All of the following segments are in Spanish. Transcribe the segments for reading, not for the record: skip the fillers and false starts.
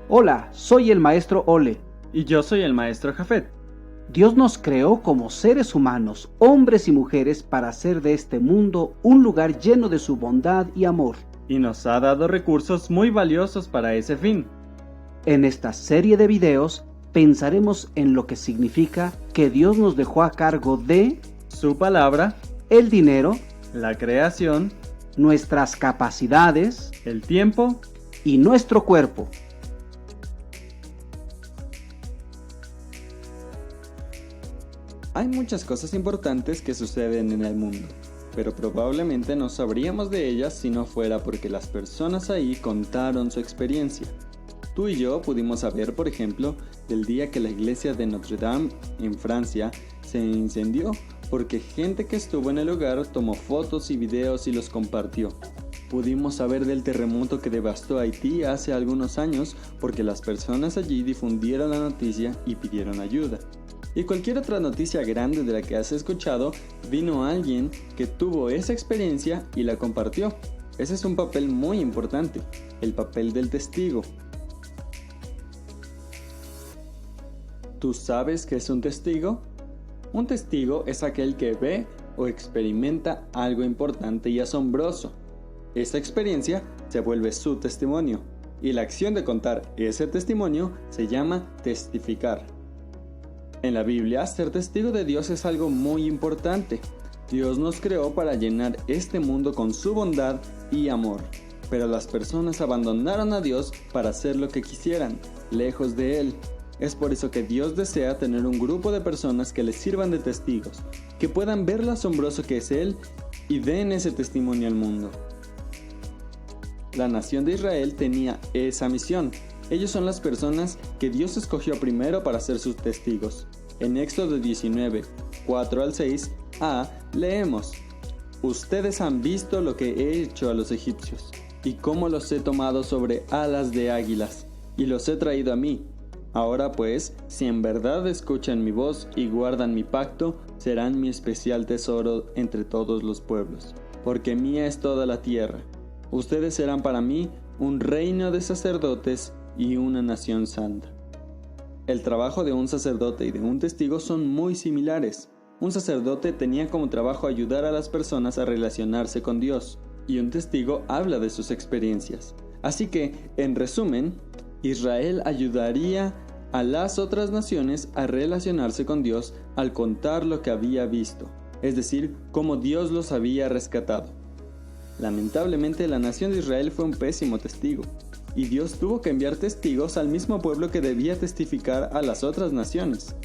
Hola, soy el maestro Ole. Y yo soy el maestro Jafet. Dios nos creó como seres humanos, hombres y mujeres, para hacer de este mundo un lugar lleno de su bondad y amor. Y nos ha dado recursos muy valiosos para ese fin. En esta serie de videos pensaremos en lo que significa que Dios nos dejó a cargo de Su palabra, el dinero, la creación, nuestras capacidades el tiempo y nuestro cuerpo. Hay muchas cosas importantes que suceden en el mundo, pero probablemente no sabríamos de ellas si no fuera porque las personas ahí contaron su experiencia. Tú y yo pudimos saber, por ejemplo, del día que la iglesia de Notre Dame, en Francia, se incendió porque gente que estuvo en el lugar tomó fotos y videos y los compartió. Pudimos saber del terremoto que devastó Haití hace algunos años porque las personas allí difundieron la noticia y pidieron ayuda. Y cualquier otra noticia grande de la que has escuchado, vino alguien que tuvo esa experiencia y la compartió. Ese es un papel muy importante, el papel del testigo. ¿Tú sabes qué es un testigo? Un testigo es aquel que ve o experimenta algo importante y asombroso. Esa experiencia se vuelve su testimonio, y la acción de contar ese testimonio se llama testificar. En la Biblia, ser testigo de Dios es algo muy importante. Dios nos creó para llenar este mundo con su bondad y amor, pero las personas abandonaron a Dios para hacer lo que quisieran, lejos de Él. Es por eso que Dios desea tener un grupo de personas que le sirvan de testigos, que puedan ver lo asombroso que es Él y den ese testimonio al mundo. La nación de Israel tenía esa misión. Ellos son las personas que Dios escogió primero para ser sus testigos. En Éxodo 19, 4 al 6a, leemos: Ustedes han visto lo que he hecho a los egipcios, y cómo los he tomado sobre alas de águilas, y los he traído a mí. Ahora pues, si en verdad escuchan mi voz y guardan mi pacto, serán mi especial tesoro entre todos los pueblos, porque mía es toda la tierra. Ustedes serán para mí un reino de sacerdotes y una nación santa. El trabajo de un sacerdote y de un testigo son muy similares. Un sacerdote tenía como trabajo ayudar a las personas a relacionarse con Dios, y un testigo habla de sus experiencias. Así que, en resumen, Israel ayudaría a las otras naciones a relacionarse con Dios al contar lo que había visto, es decir, cómo Dios los había rescatado. Lamentablemente, la nación de Israel fue un pésimo testigo, y Dios tuvo que enviar testigos al mismo pueblo que debía testificar a las otras naciones.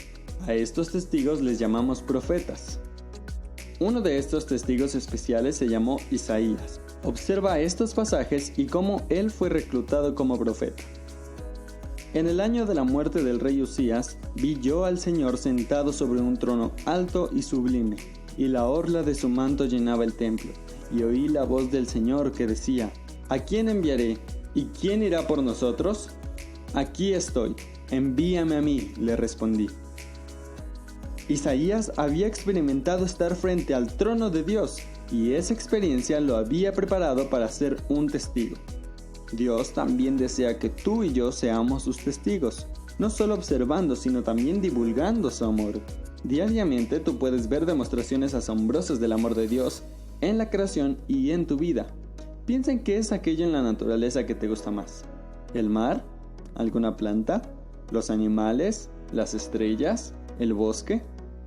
A estos testigos les llamamos profetas. Uno de estos testigos especiales se llamó Isaías. Observa estos pasajes y cómo él fue reclutado como profeta. En el año de la muerte del rey Usías, vi yo al Señor sentado sobre un trono alto y sublime, y la orla de su manto llenaba el templo, y oí la voz del Señor que decía: ¿A quién enviaré? ¿Y quién irá por nosotros? Aquí estoy, envíame a mí, le respondí. Isaías había experimentado estar frente al trono de Dios, y esa experiencia lo había preparado para ser un testigo. Dios también desea que tú y yo seamos sus testigos, no solo observando, sino también divulgando su amor. Diariamente tú puedes ver demostraciones asombrosas del amor de Dios en la creación y en tu vida. Piensa en qué es aquello en la naturaleza que te gusta más. ¿El mar? ¿Alguna planta? ¿Los animales? ¿Las estrellas? ¿El bosque?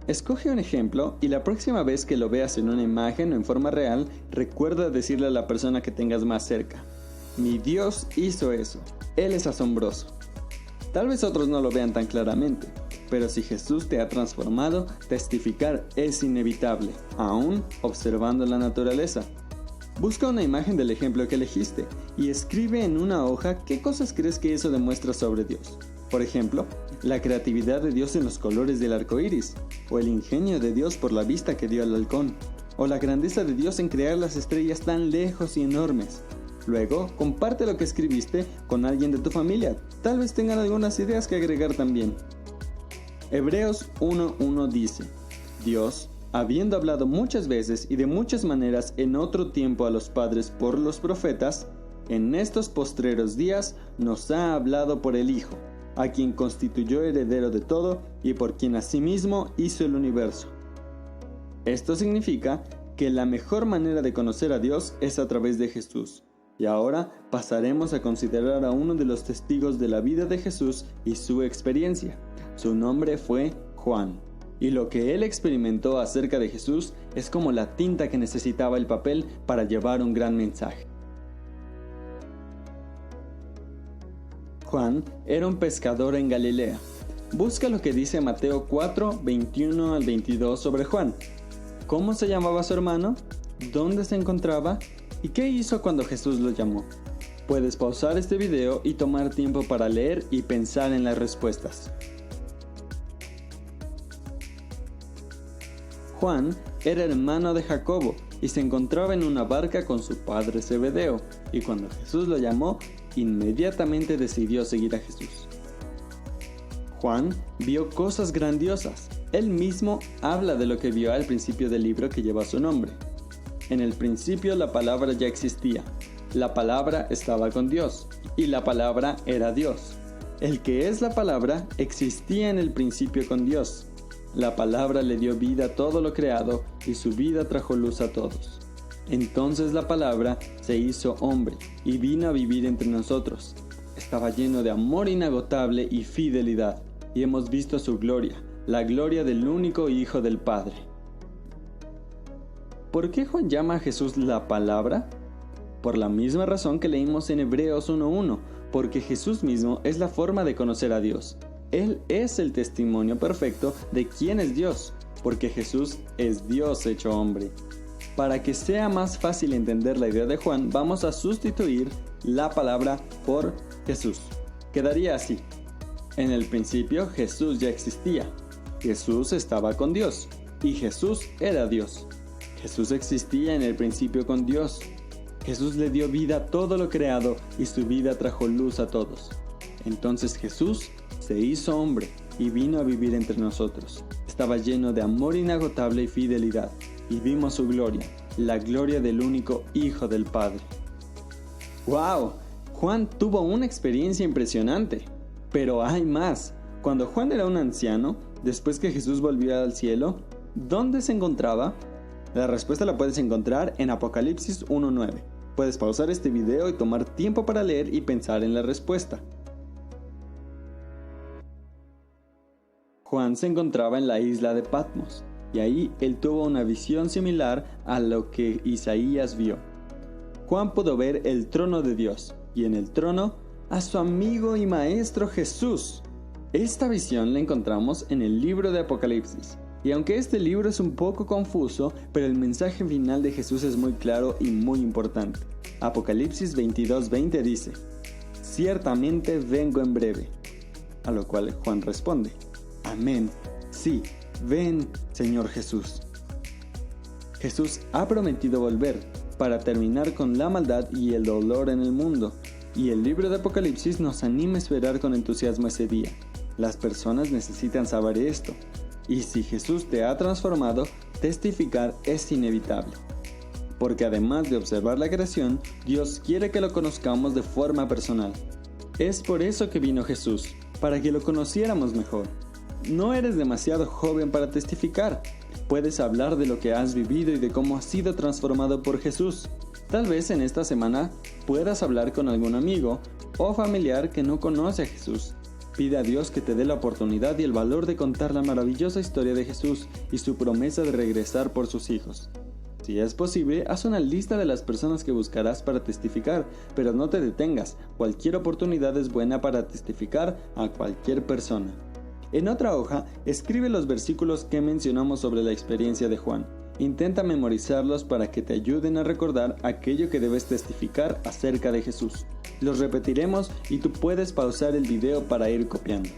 Escoge un ejemplo y la próxima vez que lo veas en una imagen o en forma real, recuerda decirle a la persona que tengas más cerca: mi Dios hizo eso, Él es asombroso. Tal vez otros no lo vean tan claramente, pero si Jesús te ha transformado, testificar es inevitable, aún observando la naturaleza. Busca una imagen del ejemplo que elegiste y escribe en una hoja qué cosas crees que eso demuestra sobre Dios. Por ejemplo, la creatividad de Dios en los colores del arco iris, o el ingenio de Dios por la vista que dio al halcón, o la grandeza de Dios en crear las estrellas tan lejos y enormes. Luego, comparte lo que escribiste con alguien de tu familia, tal vez tengan algunas ideas que agregar también. Hebreos 1:1 dice: Dios, habiendo hablado muchas veces y de muchas maneras en otro tiempo a los padres por los profetas, en estos postreros días nos ha hablado por el Hijo, a quien constituyó heredero de todo y por quien asimismo hizo el universo. Esto significa que la mejor manera de conocer a Dios es a través de Jesús. Y ahora pasaremos a considerar a uno de los testigos de la vida de Jesús y su experiencia. Su nombre fue Juan. Y lo que él experimentó acerca de Jesús es como la tinta que necesitaba el papel para llevar un gran mensaje. Juan era un pescador en Galilea. Busca lo que dice Mateo 4, 21 al 22 sobre Juan. ¿Cómo se llamaba su hermano? ¿Dónde se encontraba? ¿Y qué hizo cuando Jesús lo llamó? Puedes pausar este video y tomar tiempo para leer y pensar en las respuestas. Juan era hermano de Jacobo y se encontraba en una barca con su padre Zebedeo, y cuando Jesús lo llamó, inmediatamente decidió seguir a Jesús. Juan vio cosas grandiosas. Él mismo habla de lo que vio al principio del libro que lleva su nombre. En el principio la palabra ya existía. La palabra estaba con Dios, y la palabra era Dios. El que es la palabra existía en el principio con Dios. La palabra le dio vida a todo lo creado, y su vida trajo luz a todos. Entonces la palabra se hizo hombre, y vino a vivir entre nosotros. Estaba lleno de amor inagotable y fidelidad, y hemos visto su gloria, la gloria del único Hijo del Padre. ¿Por qué Juan llama a Jesús la palabra? Por la misma razón que leímos en Hebreos 1:1, porque Jesús mismo es la forma de conocer a Dios. Él es el testimonio perfecto de quién es Dios, porque Jesús es Dios hecho hombre. Para que sea más fácil entender la idea de Juan, vamos a sustituir la palabra por Jesús. Quedaría así. En el principio Jesús ya existía. Jesús estaba con Dios, y Jesús era Dios. Jesús existía en el principio con Dios. Jesús le dio vida a todo lo creado, y su vida trajo luz a todos. Entonces Jesús se hizo hombre y vino a vivir entre nosotros. Estaba lleno de amor inagotable y fidelidad, y vimos su gloria, la gloria del único Hijo del Padre. ¡Wow! Juan tuvo una experiencia impresionante. Pero hay más. Cuando Juan era un anciano, después que Jesús volvió al cielo, ¿dónde se encontraba? La respuesta la puedes encontrar en Apocalipsis 1:9. Puedes pausar este video y tomar tiempo para leer y pensar en la respuesta. Juan se encontraba en la isla de Patmos, y ahí él tuvo una visión similar a lo que Isaías vio. Juan pudo ver el trono de Dios, y en el trono a su amigo y maestro Jesús. Esta visión la encontramos en el libro de Apocalipsis, y aunque este libro es un poco confuso, pero el mensaje final de Jesús es muy claro y muy importante. Apocalipsis 22:20 dice: «Ciertamente vengo en breve», a lo cual Juan responde: «Amén, sí, ven, Señor Jesús». Jesús ha prometido volver para terminar con la maldad y el dolor en el mundo, y el libro de Apocalipsis nos anima a esperar con entusiasmo ese día. Las personas necesitan saber esto, y si Jesús te ha transformado, testificar es inevitable. Porque además de observar la creación, Dios quiere que lo conozcamos de forma personal. Es por eso que vino Jesús, para que lo conociéramos mejor. No eres demasiado joven para testificar. Puedes hablar de lo que has vivido y de cómo has sido transformado por Jesús. Tal vez en esta semana puedas hablar con algún amigo o familiar que no conoce a Jesús. Pide a Dios que te dé la oportunidad y el valor de contar la maravillosa historia de Jesús y su promesa de regresar por sus hijos. Si es posible, haz una lista de las personas que buscarás para testificar, pero no te detengas. Cualquier oportunidad es buena para testificar a cualquier persona. En otra hoja, escribe los versículos que mencionamos sobre la experiencia de Juan. Intenta memorizarlos para que te ayuden a recordar aquello que debes testificar acerca de Jesús. Los repetiremos y tú puedes pausar el video para ir copiando.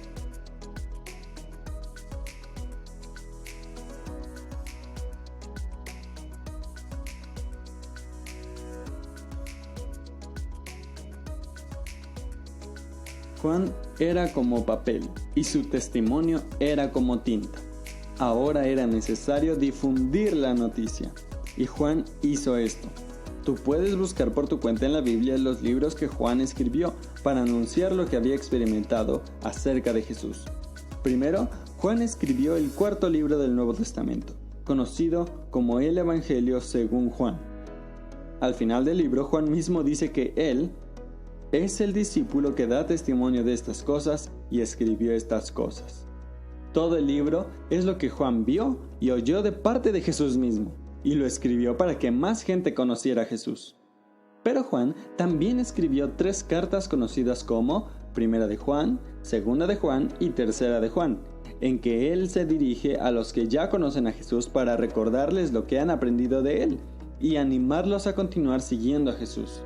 Juan era como papel y su testimonio era como tinta. Ahora era necesario difundir la noticia, y Juan hizo esto. Tú puedes buscar por tu cuenta en la Biblia los libros que Juan escribió para anunciar lo que había experimentado acerca de Jesús. Primero, Juan escribió el cuarto libro del Nuevo Testamento, conocido como el Evangelio según Juan. Al final del libro, Juan mismo dice que él es el discípulo que da testimonio de estas cosas y escribió estas cosas. Todo el libro es lo que Juan vio y oyó de parte de Jesús mismo, y lo escribió para que más gente conociera a Jesús. Pero Juan también escribió 3 cartas conocidas como Primera de Juan, Segunda de Juan y Tercera de Juan, en que él se dirige a los que ya conocen a Jesús para recordarles lo que han aprendido de él y animarlos a continuar siguiendo a Jesús.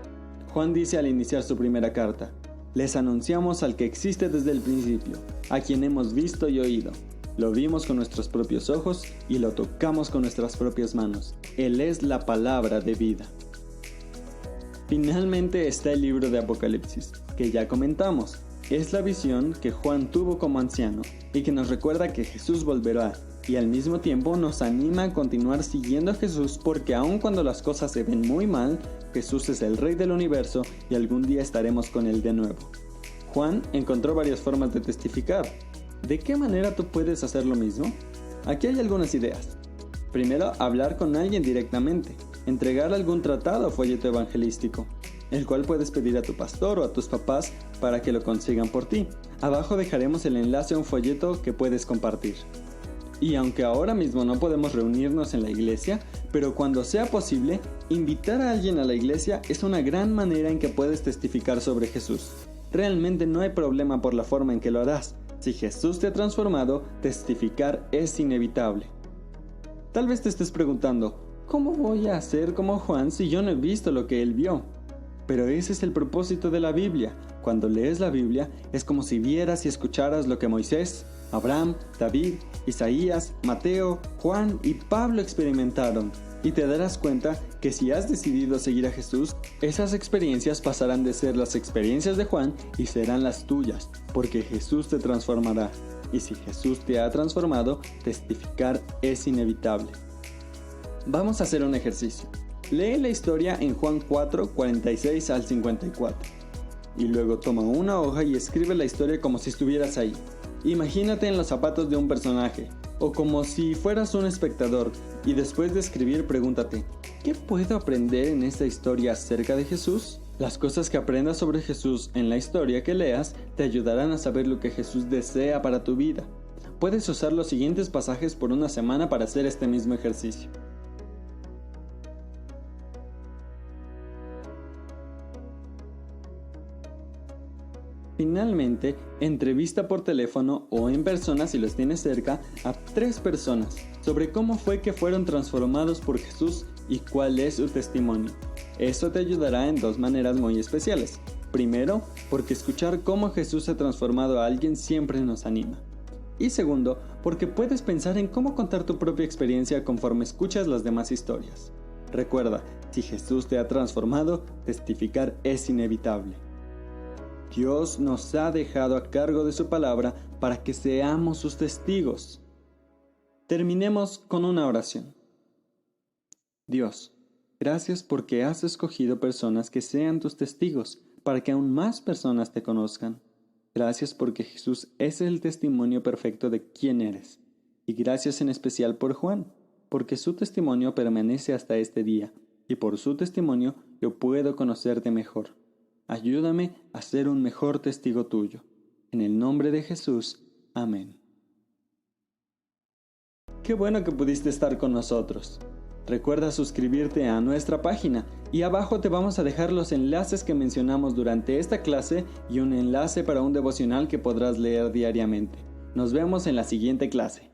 Juan dice al iniciar su primera carta: les anunciamos al que existe desde el principio, a quien hemos visto y oído. Lo vimos con nuestros propios ojos y lo tocamos con nuestras propias manos. Él es la palabra de vida. Finalmente está el libro de Apocalipsis, que ya comentamos. Es la visión que Juan tuvo como anciano y que nos recuerda que Jesús volverá, y al mismo tiempo nos anima a continuar siguiendo a Jesús, porque aun cuando las cosas se ven muy mal, Jesús es el Rey del universo y algún día estaremos con Él de nuevo. Juan encontró varias formas de testificar. ¿De qué manera tú puedes hacer lo mismo? Aquí hay algunas ideas. Primero, hablar con alguien directamente, entregar algún tratado o folleto evangelístico, el cual puedes pedir a tu pastor o a tus papás para que lo consigan por ti. Abajo dejaremos el enlace a un folleto que puedes compartir. Y aunque ahora mismo no podemos reunirnos en la iglesia, pero cuando sea posible, invitar a alguien a la iglesia es una gran manera en que puedes testificar sobre Jesús. Realmente no hay problema por la forma en que lo harás. Si Jesús te ha transformado, testificar es inevitable. Tal vez te estés preguntando, ¿cómo voy a hacer como Juan si yo no he visto lo que él vio? Pero ese es el propósito de la Biblia. Cuando lees la Biblia, es como si vieras y escucharas lo que Moisés, Abraham, David, Isaías, Mateo, Juan y Pablo experimentaron. Y te darás cuenta que si has decidido seguir a Jesús, esas experiencias pasarán de ser las experiencias de Juan y serán las tuyas, porque Jesús te transformará. Y si Jesús te ha transformado, testificar es inevitable. Vamos a hacer un ejercicio. Lee la historia en Juan 4, 46 al 54. Y luego toma una hoja y escribe la historia como si estuvieras ahí. Imagínate en los zapatos de un personaje, o como si fueras un espectador, y después de escribir pregúntate, ¿qué puedo aprender en esta historia acerca de Jesús? Las cosas que aprendas sobre Jesús en la historia que leas te ayudarán a saber lo que Jesús desea para tu vida. Puedes usar los siguientes pasajes por una semana para hacer este mismo ejercicio. Finalmente, entrevista por teléfono o en persona si los tienes cerca a 3 personas sobre cómo fue que fueron transformados por Jesús y cuál es su testimonio. Eso te ayudará en 2 maneras muy especiales. Primero, porque escuchar cómo Jesús ha transformado a alguien siempre nos anima. Y segundo, porque puedes pensar en cómo contar tu propia experiencia conforme escuchas las demás historias. Recuerda, si Jesús te ha transformado, testificar es inevitable. Dios nos ha dejado a cargo de su palabra para que seamos sus testigos. Terminemos con una oración. Dios, gracias porque has escogido personas que sean tus testigos para que aún más personas te conozcan. Gracias porque Jesús es el testimonio perfecto de quién eres. Y gracias en especial por Juan, porque su testimonio permanece hasta este día, y por su testimonio yo puedo conocerte mejor. Ayúdame a ser un mejor testigo tuyo. En el nombre de Jesús. Amén. Qué bueno que pudiste estar con nosotros. Recuerda suscribirte a nuestra página y abajo te vamos a dejar los enlaces que mencionamos durante esta clase y un enlace para un devocional que podrás leer diariamente. Nos vemos en la siguiente clase.